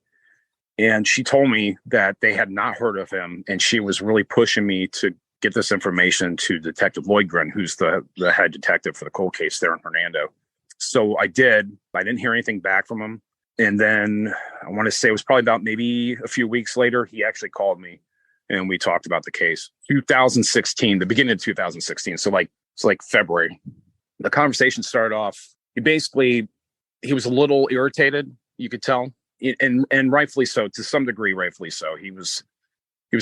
And she told me that they had not heard of him, and she was really pushing me to get this information to Detective Lloydgren, who's the head detective for the cold case there in Hernando. So I did. I didn't hear anything back from him. And then I want to say it was probably about maybe a few weeks later, he actually called me and we talked about the case. 2016, the beginning of 2016. So it's like February. The conversation started off. He was a little irritated, you could tell, and rightfully so, to some degree, rightfully so. He was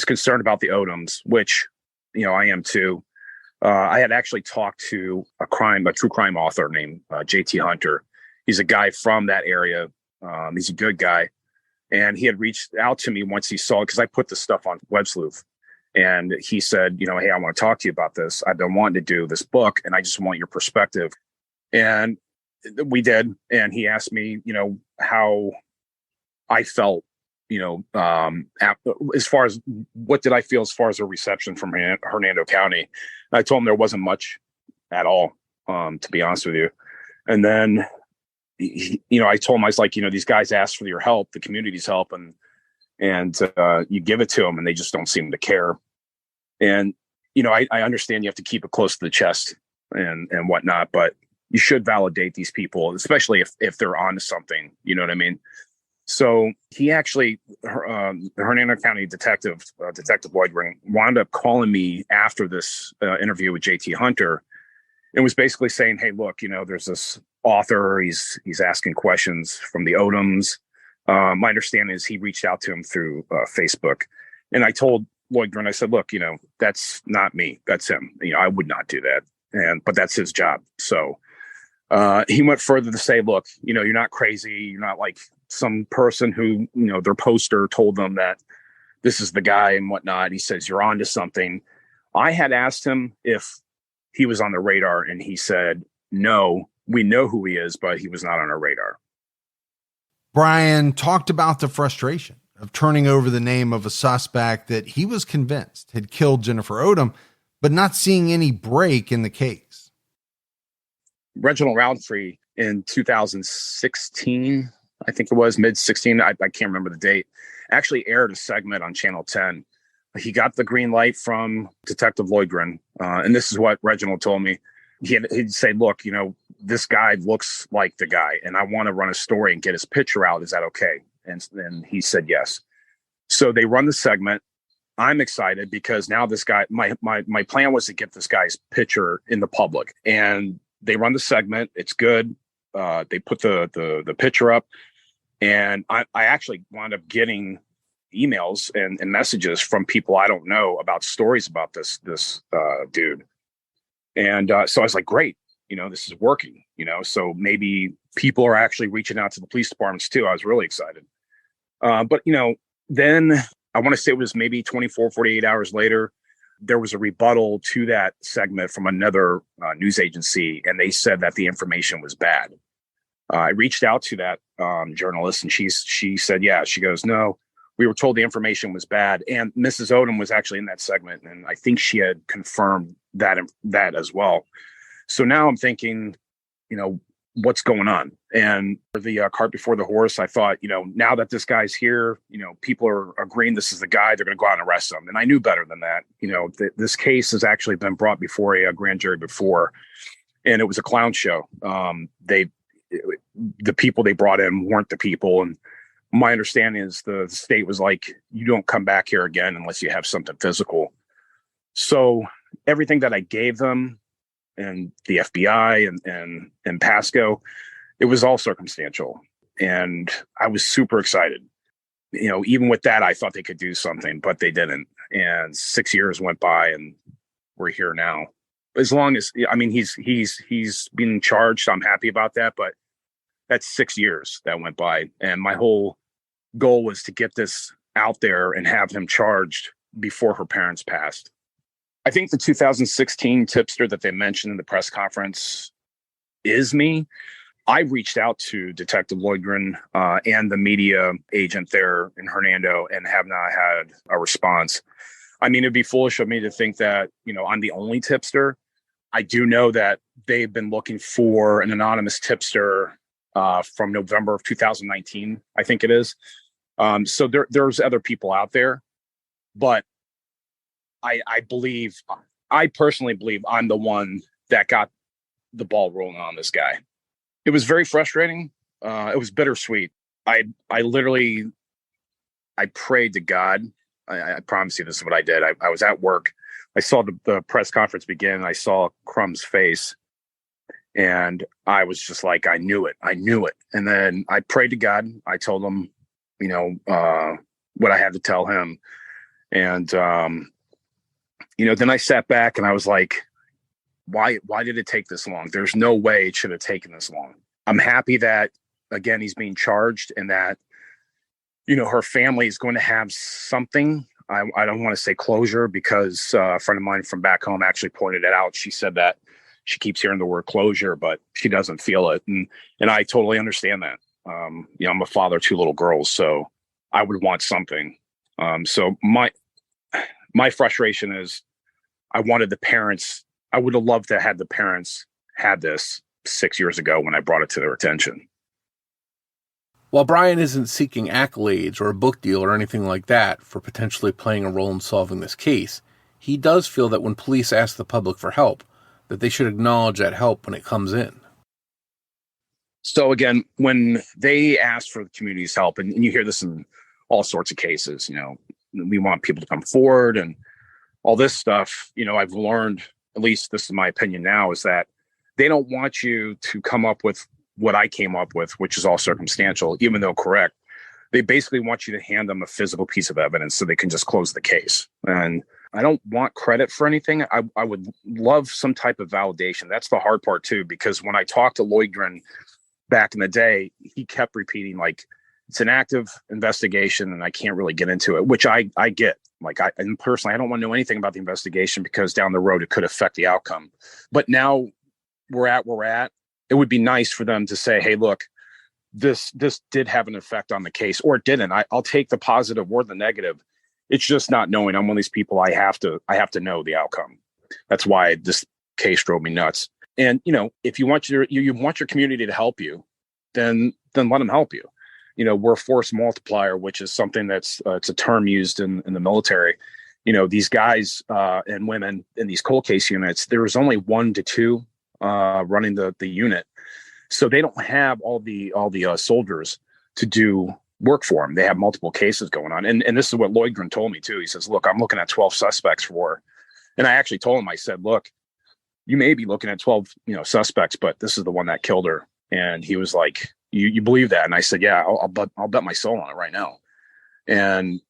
concerned about the Odoms, which I am too. I had actually talked to a true crime author named JT Hunter. He's a guy from that area. He's a good guy. And he had reached out to me once he saw it, because I put the stuff on Web Sleuth. And he said, hey, I want to talk to you about this. I've been wanting to do this book, and I just want your perspective. And we did. And he asked me, how I felt, as far as what did I feel as far as a reception from Hernando County. I told him there wasn't much at all, to be honest with you. And then, I told him, I was like, these guys asked for your help, the community's help, and you give it to them, and they just don't seem to care. And, I understand you have to keep it close to the chest and whatnot, but you should validate these people, especially if they're onto something, you know what I mean? So he actually, the Hernando County Detective Lloyd, wound up calling me after this interview with JT Hunter, and was basically saying, hey, look, there's this author, he's asking questions from the Odoms. My understanding is he reached out to him through Facebook. And I told Lloyd, I said, look, that's not me, that's him. I would not do that. But that's his job. So he went further to say, look, you're not crazy. You're not like some person who, their poster told them that this is the guy and whatnot. He says, you're onto something. I had asked him if he was on the radar, and he said, no, we know who he is, but he was not on our radar. Bryan talked about the frustration of turning over the name of a suspect that he was convinced had killed Jennifer Odom, but not seeing any break in the case. Reginald Roundtree in 2016, I think it was mid-16, I can't remember the date, actually aired a segment on Channel 10. He got the green light from Detective Lloydgren, and this is what Reginald told me. He'd say, look, this guy looks like the guy, and I want to run a story and get his picture out. Is that okay? And he said yes. So they run the segment. I'm excited because now this guy, my plan was to get this guy's picture in the public, and they run the segment. It's good. They put the picture up, and I actually wound up getting emails and messages from people I don't know about stories about this dude. And so I was like, great, this is working, so maybe people are actually reaching out to the police departments too. I was really excited. But, then I want to say it was maybe 24, 48 hours later, there was a rebuttal to that segment from another news agency, and they said that the information was bad. I reached out to that journalist, and she said, yeah, she goes, no, we were told the information was bad. And Mrs. Odom was actually in that segment, and I think she had confirmed that as well. So now I'm thinking, what's going on? And for the cart before the horse, I thought, now that this guy's here, people are agreeing this is the guy, they're going to go out and arrest him. And I knew better than that. This case has actually been brought before a grand jury before, and it was a clown show. The people they brought in weren't the people. And my understanding is the state was like, you don't come back here again unless you have something physical. So everything that I gave them, and the FBI and Pasco, it was all circumstantial. And I was super excited. Even with that, I thought they could do something, but they didn't. And 6 years went by, and we're here now. As long as, he's being charged, I'm happy about that, but that's 6 years that went by. And my whole goal was to get this out there and have him charged before her parents passed. I think the 2016 tipster that they mentioned in the press conference is me. I reached out to Detective Lloydgren and the media agent there in Hernando and have not had a response. It'd be foolish of me to think that, I'm the only tipster. I do know that they've been looking for an anonymous tipster from November of 2019, I think it is. So there's other people out there, but I personally believe I'm the one that got the ball rolling on this guy. It was very frustrating. It was bittersweet. I prayed to God. I promise you this is what I did. I was at work. I saw the press conference begin. I saw Crum's face, and I was just like, I knew it. And then I prayed to God. I told him, what I had to tell him. And Then I sat back and I was like, why did it take this long? There's no way it should have taken this long. I'm happy that, again, he's being charged and that, her family is going to have something. I don't want to say closure because a friend of mine from back home actually pointed it out. She said that she keeps hearing the word closure, but she doesn't feel it. And I totally understand that. I'm a father of two little girls, so I would want something. So my frustration is I would have loved to have the parents had this 6 years ago when I brought it to their attention. While Bryan isn't seeking accolades or a book deal or anything like that for potentially playing a role in solving this case, he does feel that when police ask the public for help, that they should acknowledge that help when it comes in. So again, when they ask for the community's help, and you hear this in all sorts of cases, we want people to come forward and all this stuff, I've learned, at least this is my opinion now, is that they don't want you to come up with what I came up with, which is all circumstantial, even though correct. They basically want you to hand them a physical piece of evidence so they can just close the case. And I don't want credit for anything. I would love some type of validation. That's the hard part too, because when I talked to Lloydgren back in the day, he kept repeating like, it's an active investigation and I can't really get into it, which I get. And personally, I don't want to know anything about the investigation because down the road, it could affect the outcome. But now we're at where we're at. It would be nice for them to say, hey, look, this did have an effect on the case, or it didn't. I'll take the positive or the negative. It's just not knowing. I'm one of these people. I have to know the outcome. That's why this case drove me nuts. And if you want your community to help you, then let them help you. We're a force multiplier, which is something that's it's a term used in the military. These guys and women in these cold case units, there was only 1 to 2 running the unit, so they don't have all the soldiers to do work for them. They have multiple cases going on, and this is what Lloydgren told me too. He says, "Look, I'm looking at 12 suspects for," and I actually told him, I said, "Look, you may be looking at 12 suspects, but this is the one that killed her." And he was like, "You believe that?" And I said, "Yeah, I'll bet my soul on it right now." And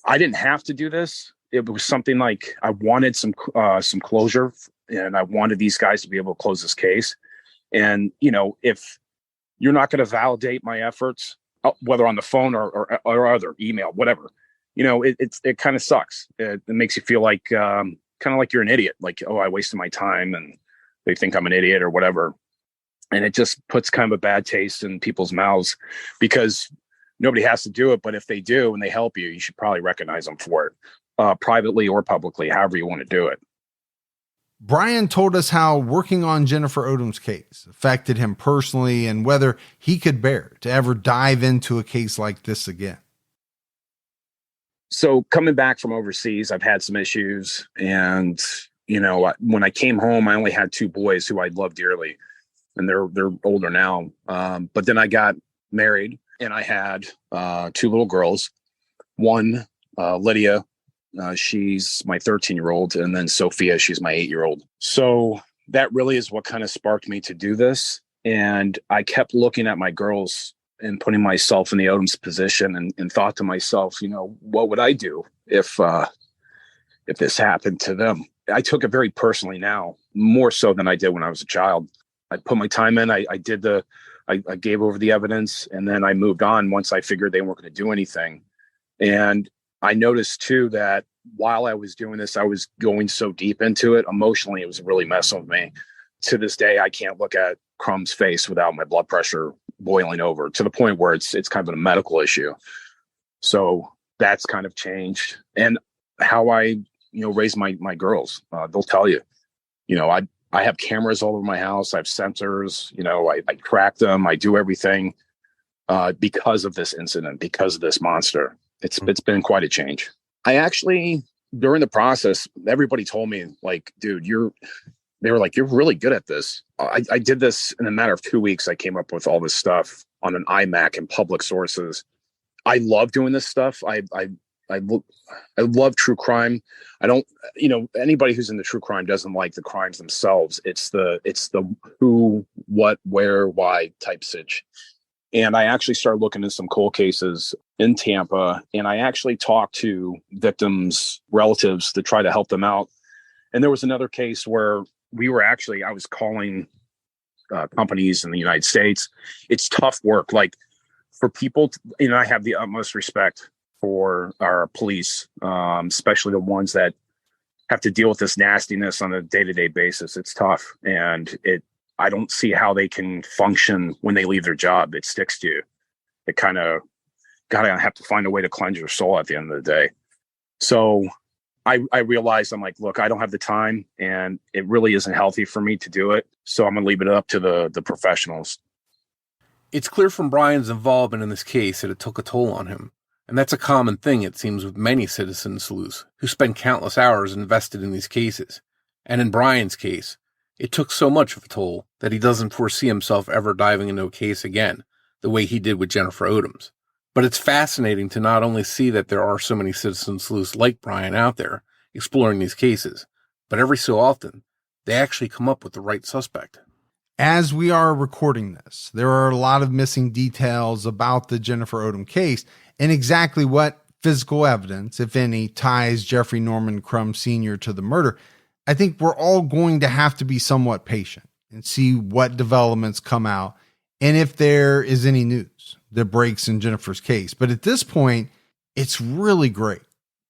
I didn't have to do this. It was something like I wanted some closure. And I wanted these guys to be able to close this case. And, if you're not going to validate my efforts, whether on the phone or other email, whatever, it kind of sucks. It makes you feel like kind of like you're an idiot. Like, oh, I wasted my time and they think I'm an idiot or whatever. And it just puts kind of a bad taste in people's mouths because nobody has to do it. But if they do and they help you, you should probably recognize them for it, privately or publicly, however you want to do it. Bryan told us how working on Jennifer Odom's case affected him personally and whether he could bear to ever dive into a case like this again. So coming back from overseas, I've had some issues. And, when I came home, I only had 2 boys who I loved dearly. And they're older now. But then I got married and I had 2 little girls. One, Lydia, she's my 13-year-old, and then Sophia, she's my 8-year-old. So that really is what kind of sparked me to do this. And I kept looking at my girls and putting myself in the Odom's position and thought to myself, what would I do if this happened to them? I took it very personally now, more so than I did when I was a child. I put my time in. I gave over the evidence, and then I moved on once I figured they weren't going to do anything. And I noticed too that while I was doing this, I was going so deep into it. Emotionally, it was really messing with me. To this day, I can't look at Crum's face without my blood pressure boiling over, to the point where it's kind of a medical issue. So that's kind of changed. And how I, raise my girls, they'll tell you, I have cameras all over my house. I have sensors, I track them. I do everything because of this incident, because of this monster. It's been quite a change. I actually, during the process, everybody told me, like, dude, they were like, you're really good at this. I did this in a matter of 2 weeks. I came up with all this stuff on an iMac and public sources. I love doing this stuff. I love true crime. I don't, anybody who's into true crime doesn't like the crimes themselves. It's the who, what, where, why type sitch. And I actually started looking into some cold cases in Tampa, and I actually talked to victims' relatives to try to help them out. And there was another case where I was calling companies in the United States. It's tough work. Like for people, I have the utmost respect for our police, especially the ones that have to deal with this nastiness on a day-to-day basis. It's tough. And I don't see how they can function when they leave their job. It sticks to you. It kind of gotta have to find a way to cleanse your soul at the end of the day. So I realized, I'm like, look, I don't have the time, and it really isn't healthy for me to do it. So I'm going to leave it up to the professionals. It's clear from Bryan's involvement in this case that it took a toll on him. And that's a common thing, it seems, with many citizen sleuths who spend countless hours invested in these cases. And in Bryan's case, it took so much of a toll that he doesn't foresee himself ever diving into a case again, the way he did with Jennifer Odom's. But it's fascinating to not only see that there are so many citizen sleuths like Bryan out there exploring these cases, but every so often, they actually come up with the right suspect. As we are recording this, there are a lot of missing details about the Jennifer Odom case and exactly what physical evidence, if any, ties Jeffrey Crum Sr. to the murder. I think we're all going to have to be somewhat patient and see what developments come out and if there is any news that breaks in Jennifer's case. But at this point, it's really great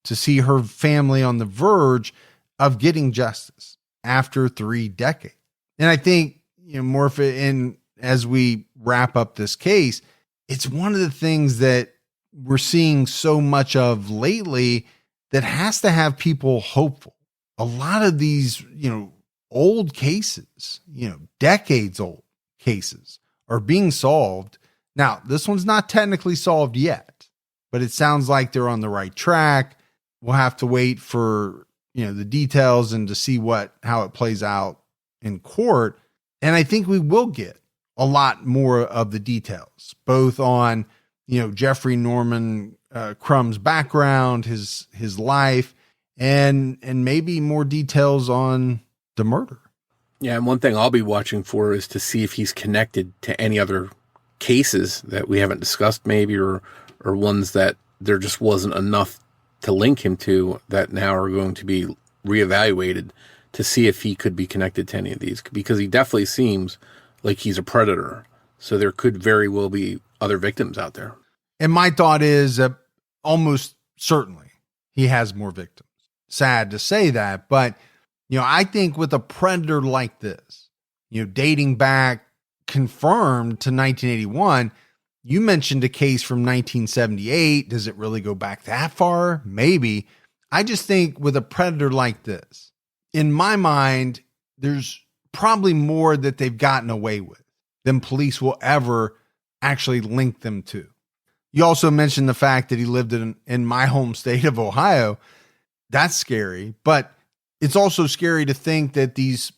to see her family on the verge of getting justice after 3 decades. And I think, Morf, and as we wrap up this case, it's one of the things that we're seeing so much of lately that has to have people hopeful. A lot of these, old cases, decades old cases are being solved. Now, this one's not technically solved yet, but it sounds like they're on the right track. We'll have to wait for, the details and to see how it plays out in court. And I think we will get a lot more of the details, both on, Jeffrey Crum's background, his life, and maybe more details on the murder. Yeah, and one thing I'll be watching for is to see if he's connected to any other cases that we haven't discussed, maybe, or ones that there just wasn't enough to link him to that now are going to be reevaluated to see if he could be connected to any of these, because he definitely seems like he's a predator. So there could very well be other victims out there. And my thought is that almost certainly he has more victims. Sad to say that, but I think with a predator like this, dating back confirmed to 1981, you mentioned a case from 1978. Does it really go back that far? Maybe. I just think with a predator like this, in my mind, there's probably more that they've gotten away with than police will ever actually link them to. You also mentioned the fact that he lived in my home state of Ohio. That's scary, but it's also scary to think that these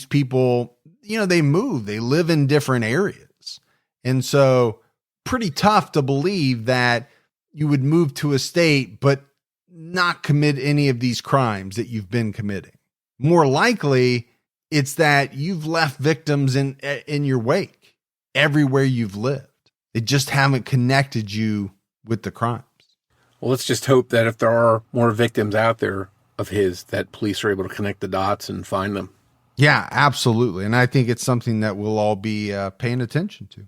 people, they move, they live in different areas. And so pretty tough to believe that you would move to a state, but not commit any of these crimes that you've been committing. More likely it's that you've left victims in your wake everywhere you've lived. They just haven't connected you with the crimes. Well, let's just hope that if there are more victims out there of his, that police are able to connect the dots and find them. Yeah, absolutely. And I think it's something that we'll all be paying attention to.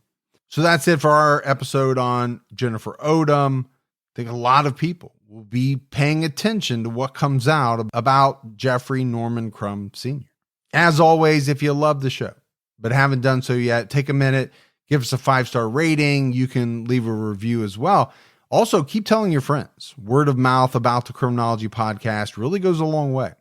So that's it for our episode on Jennifer Odom. I think a lot of people will be paying attention to what comes out about Jeffrey Crum Sr. As always, if you love the show, but haven't done so yet, take a minute, give us a 5-star rating. You can leave a review as well. Also, keep telling your friends. Word of mouth about the Criminology podcast really goes a long way.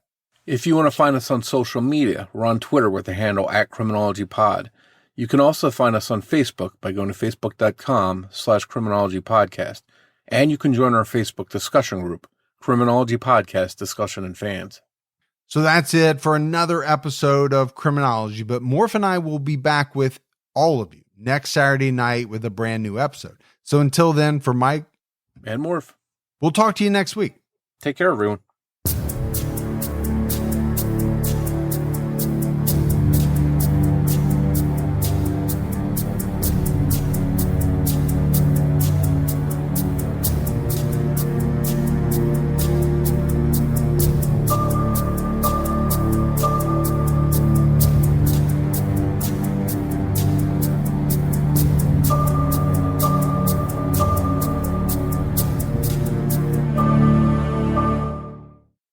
If you want to find us on social media, we're on Twitter with the handle @CriminologyPod. You can also find us on Facebook by going to facebook.com/CriminologyPodcast. And you can join our Facebook discussion group, Criminology Podcast Discussion and Fans. So that's it for another episode of Criminology. But Morf and I will be back with all of you next Saturday night with a brand new episode. So until then, for Mike and Morf, we'll talk to you next week. Take care, everyone.